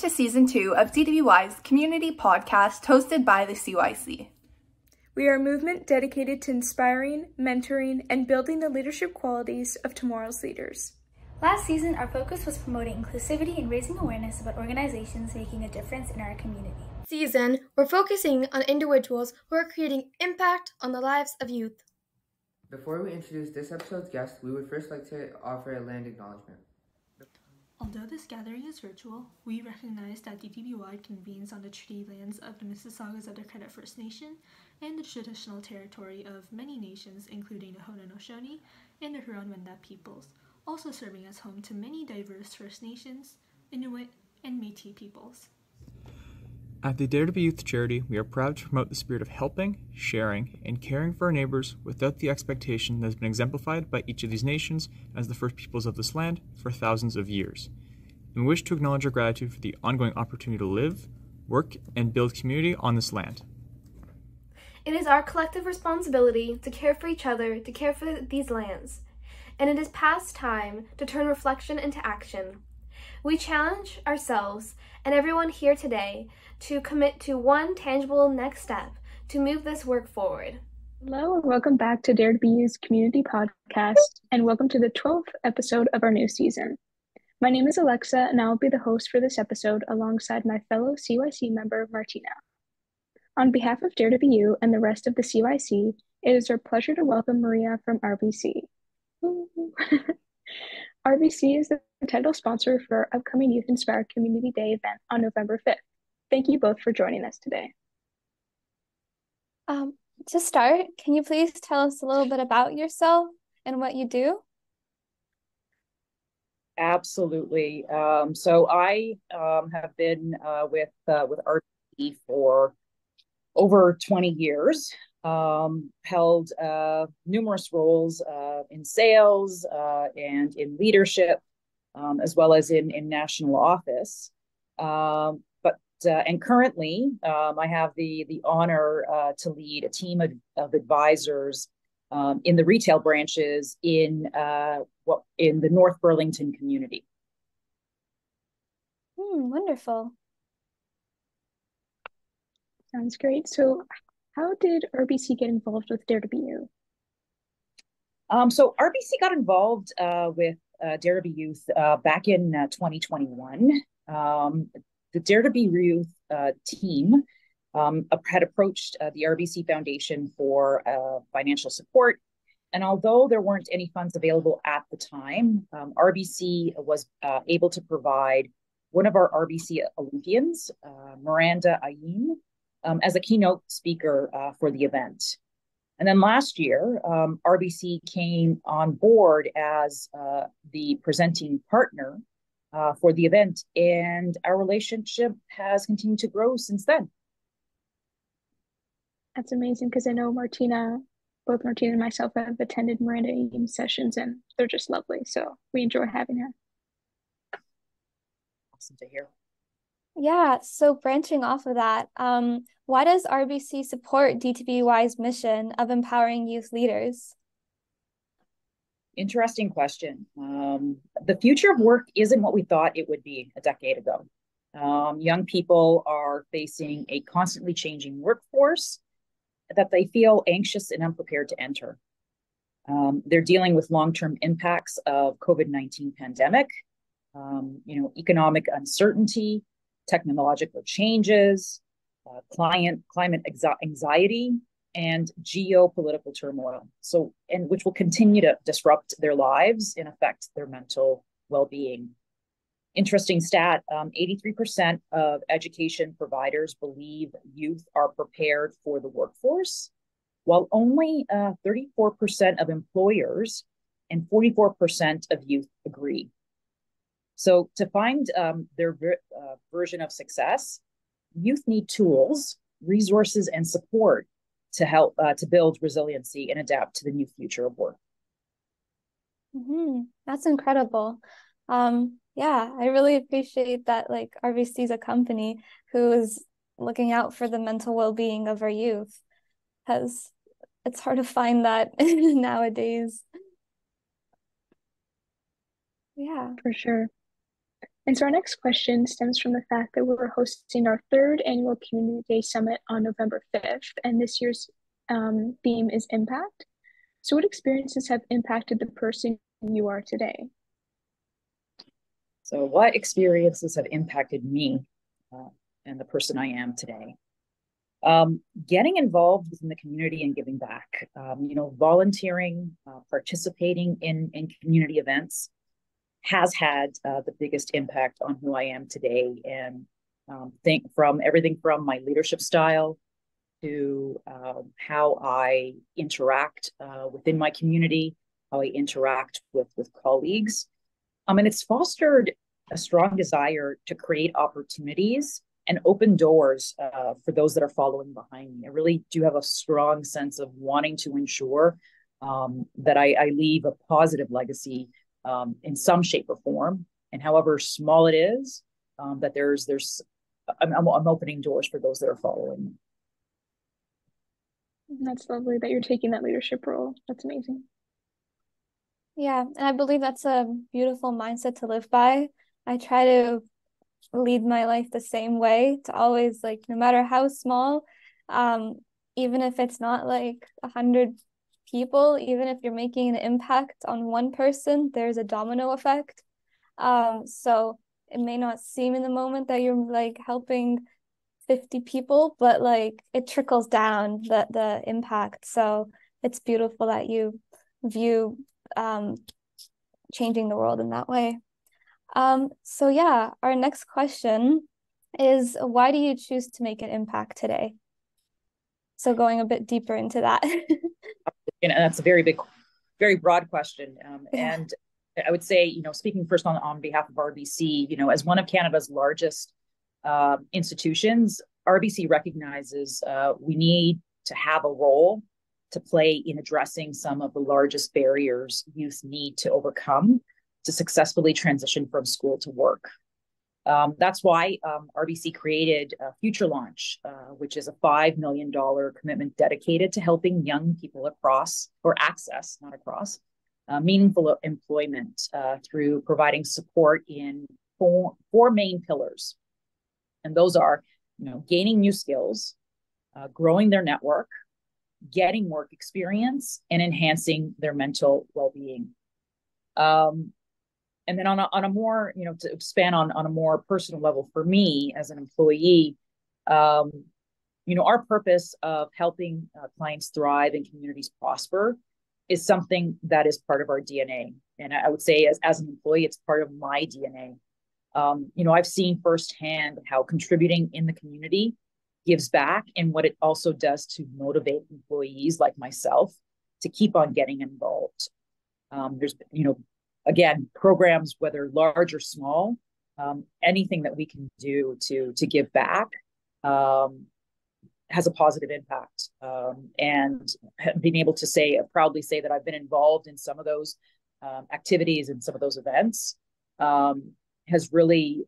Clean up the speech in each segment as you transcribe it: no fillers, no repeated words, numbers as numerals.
to Season 2 of DTBY's community podcast hosted by the CYC. We are a movement dedicated to inspiring, mentoring, and building the leadership qualities of tomorrow's leaders. Last season, our focus was promoting inclusivity and raising awareness about organizations making a difference in our community. Season, we're focusing on individuals who are creating impact on the lives of youth. Before we introduce this episode's guest, we would first like to offer a land acknowledgement. Although this gathering is virtual, we recognize that DTBY convenes on the treaty lands of the Mississaugas of the Credit First Nation and the traditional territory of many nations, including the Haudenosaunee and the Huron-Wendat peoples, also serving as home to many diverse First Nations, Inuit, and Métis peoples. At the Dare to Be Youth charity, we are proud to promote the spirit of helping, sharing, and caring for our neighbors without the expectation that has been exemplified by each of these nations as the first peoples of this land for thousands of years. And we wish to acknowledge our gratitude for the ongoing opportunity to live, work, and build community on this land. It is our collective responsibility to care for each other, to care for these lands. And it is past time to turn reflection into action. We challenge ourselves and everyone here today to commit to one tangible next step to move this work forward. Hello and welcome back to Dare to Be Youth's community podcast, and welcome to the 12th episode of our new season. My name is Alexa, and I will be the host for this episode alongside my fellow CYC member, Martina. On behalf of Dare to Be You and the rest of the CYC, it is our pleasure to welcome Maria from RBC. RBC is the title sponsor for our upcoming Youth Inspired Community Day event on November 5th. Thank you both for joining us today. To start, can you please tell us a little bit about yourself and what you do? Absolutely. So I have been with RBC for over 20 years. Held numerous roles in sales and in leadership, as well as in national office. And currently, I have the honor to lead a team of advisors in the retail branches in the North Burlington community. Wonderful. Sounds great. So how did RBC get involved with Dare to Be You? So RBC got involved with Dare to Be Youth back in 2021. The Dare to Be Youth team had approached the RBC Foundation for financial support. And although there weren't any funds available at the time, RBC was able to provide one of our RBC Olympians, Miranda Ayin, as a keynote speaker for the event. And then last year, RBC came on board as the presenting partner for the event, and our relationship has continued to grow since then. That's amazing, because I know both Martina and myself have attended Miranda Eames sessions, and they're just lovely. So we enjoy having her. Awesome to hear. Yeah, so branching off of that, why does RBC support DTBY's mission of empowering youth leaders? Interesting question. The future of work isn't what we thought it would be a decade ago. Young people are facing a constantly changing workforce that they feel anxious and unprepared to enter. They're dealing with long-term impacts of COVID-19 pandemic, economic uncertainty, technological changes, climate anxiety, and geopolitical turmoil. And which will continue to disrupt their lives and affect their mental well-being. Interesting stat, 83% of education providers believe youth are prepared for the workforce, while only 34% of employers and 44% of youth agree. So to find their version of success, youth need tools, resources, and support to help to build resiliency and adapt to the new future of work. That's incredible. Yeah, I really appreciate that RBC is a company who is looking out for the mental well-being of our youth, because it's hard to find that nowadays. Yeah, for sure. And so our next question stems from the fact that we're hosting our third annual Community Day Summit on November 5th, and this year's theme is impact. So what experiences have impacted the person you are today? So what experiences have impacted me and the person I am today? Getting involved within the community and giving back, volunteering, participating in community events has had the biggest impact on who I am today. And think from everything from my leadership style to how I interact within my community, how I interact with colleagues. And it's fostered a strong desire to create opportunities and open doors for those that are following behind me. I really do have a strong sense of wanting to ensure that I leave a positive legacy in some shape or form, and however small it is, that I'm opening doors for those that are following. That's lovely that you're taking that leadership role. That's amazing. Yeah, and I believe that's a beautiful mindset to live by. I try to lead my life the same way, to always, like, no matter how small, even if it's not like 100 people, even if you're making an impact on one person, there's a domino effect. So it may not seem in the moment that you're like helping 50 people, but like it trickles down the impact. So it's beautiful that you view changing the world in that way. So yeah, our next question is, why do you choose to make an impact today? So going a bit deeper into that. That's a very broad question. Yeah. And I would say, speaking first on behalf of RBC, as one of Canada's largest institutions, RBC recognizes we need to have a role to play in addressing some of the largest barriers youth need to overcome to successfully transition from school to work. That's why RBC created Future Launch, which is a $5 million commitment dedicated to helping young people access meaningful employment through providing support in four main pillars. And those are, gaining new skills, growing their network, getting work experience, and enhancing their mental well-being. And then on a more, to expand on a more personal level for me as an employee, our purpose of helping clients thrive and communities prosper is something that is part of our DNA. And I would say as an employee, it's part of my DNA. I've seen firsthand how contributing in the community gives back and what it also does to motivate employees like myself to keep on getting involved. There's, again, programs, whether large or small, anything that we can do to give back has a positive impact. And being able to proudly say that I've been involved in some of those activities and some of those events has really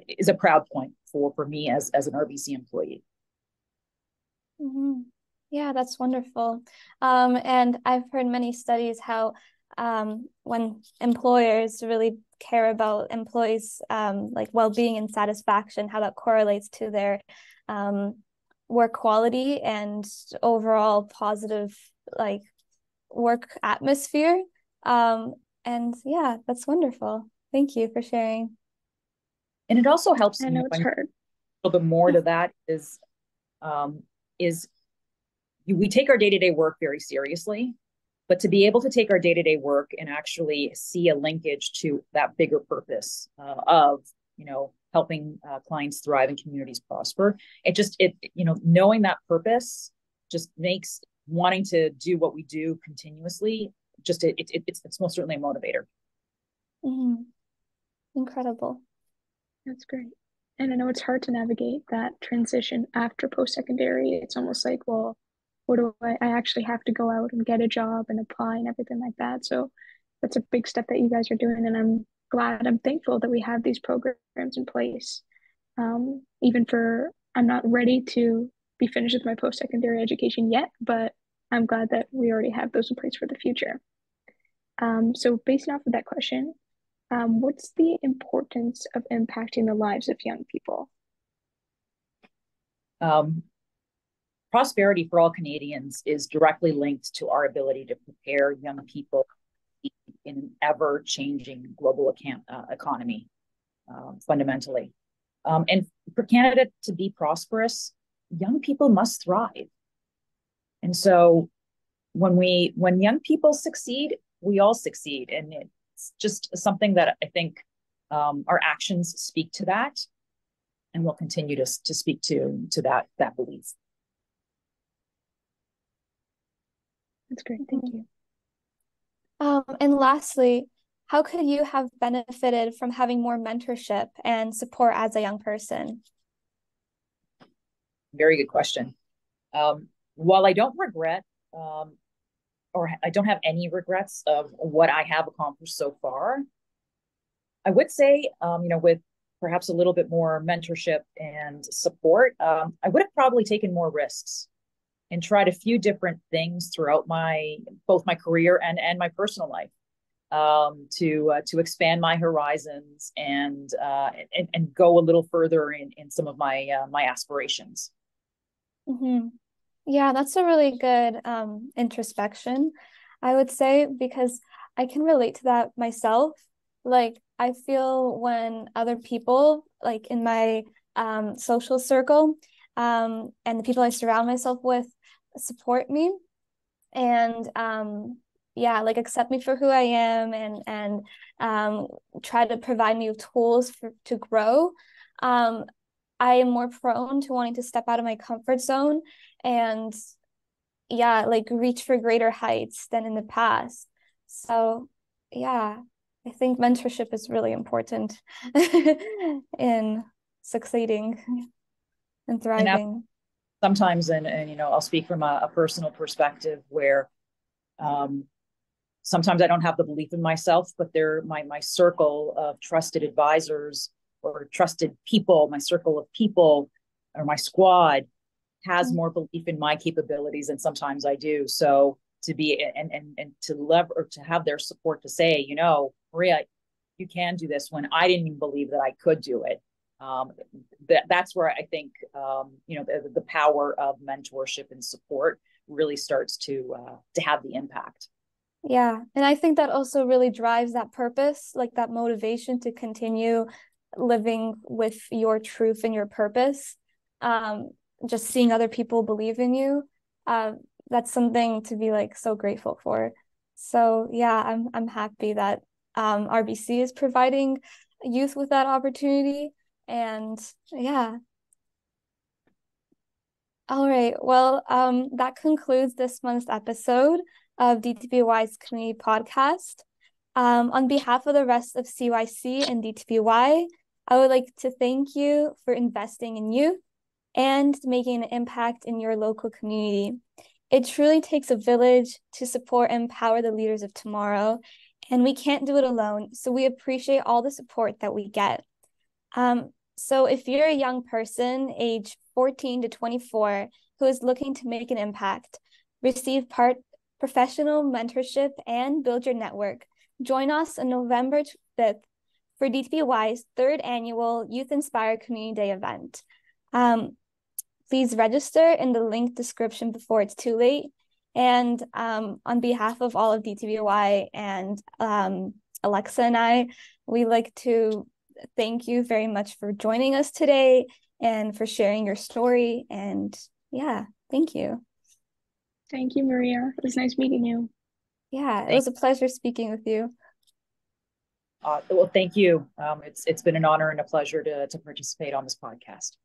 is a proud point for me as an RBC employee. Mm-hmm. Yeah, that's wonderful. And I've heard many studies how when employers really care about employees' like well-being and satisfaction, how that correlates to their work quality and overall positive like work atmosphere. And yeah, that's wonderful. Thank you for sharing. And it also helps. I know it's hard. A little bit more to that is we take our day-to-day work very seriously, but to be able to take our day-to-day work and actually see a linkage to that bigger purpose of helping clients thrive and communities prosper, knowing that purpose just makes wanting to do what we do continuously it's most certainly a motivator. Mm-hmm. Incredible. That's great. And I know it's hard to navigate that transition after post-secondary. It's almost like, well, what do I actually have to go out and get a job and apply and everything like that. So that's a big step that you guys are doing. And I'm thankful that we have these programs in place. I'm not ready to be finished with my post-secondary education yet, but I'm glad that we already have those in place for the future. So based off of that question, What's the importance of impacting the lives of young people? Prosperity for all Canadians is directly linked to our ability to prepare young people in an ever-changing global economy, fundamentally. And for Canada to be prosperous, young people must thrive. And so when young people succeed, we all succeed. And it's just something that I think our actions speak to that, and will continue to speak to that belief. That's great. Thank you. And lastly, how could you have benefited from having more mentorship and support as a young person? Very good question. While I don't regret, or I don't have any regrets of what I have accomplished so far, I would say, with perhaps a little bit more mentorship and support, I would have probably taken more risks and tried a few different things throughout both my career and my personal life, to expand my horizons and go a little further in some of my aspirations. Mm-hmm. Yeah, that's a really good introspection, I would say, because I can relate to that myself. Like, I feel when other people, like in my social circle, and the people I surround myself with support me and yeah, like accept me for who I am and try to provide me with tools to grow. I am more prone to wanting to step out of my comfort zone and yeah, like reach for greater heights than in the past. So yeah, I think mentorship is really important in succeeding and thriving. Sometimes, and I'll speak from a personal perspective where sometimes I don't have the belief in myself, but my circle of trusted advisors or trusted people, my circle of people or my squad has more belief in my capabilities than sometimes I do. So to be and to have their support to say, Maria, you can do this, when I didn't even believe that I could do it. That's where I think the power of mentorship and support really starts to have the impact. Yeah, and I think that also really drives that purpose, like that motivation to continue living with your truth and your purpose. Just seeing other people believe in you, that's something to be like so grateful for. So yeah, I'm happy that RBC is providing youth with that opportunity. And yeah. All right. Well, that concludes this month's episode of DTBY's community podcast. On behalf of the rest of CYC and DTBY, I would like to thank you for investing in youth and making an impact in your local community. It truly takes a village to support and empower the leaders of tomorrow, and we can't do it alone, so we appreciate all the support that we get. So if you're a young person aged 14 to 24 who is looking to make an impact, receive professional mentorship, and build your network, join us on November 5th for DTBY's 3rd annual Youth Inspire Community Day event. Please register in the link description before it's too late. And on behalf of all of DTBY and Alexa and I, we like to thank you very much for joining us today and for sharing your story. And yeah, thank you. Thank you, Maria. It was nice meeting you. Yeah, it was a pleasure speaking with you. Well, thank you. It's been an honor and a pleasure to participate on this podcast.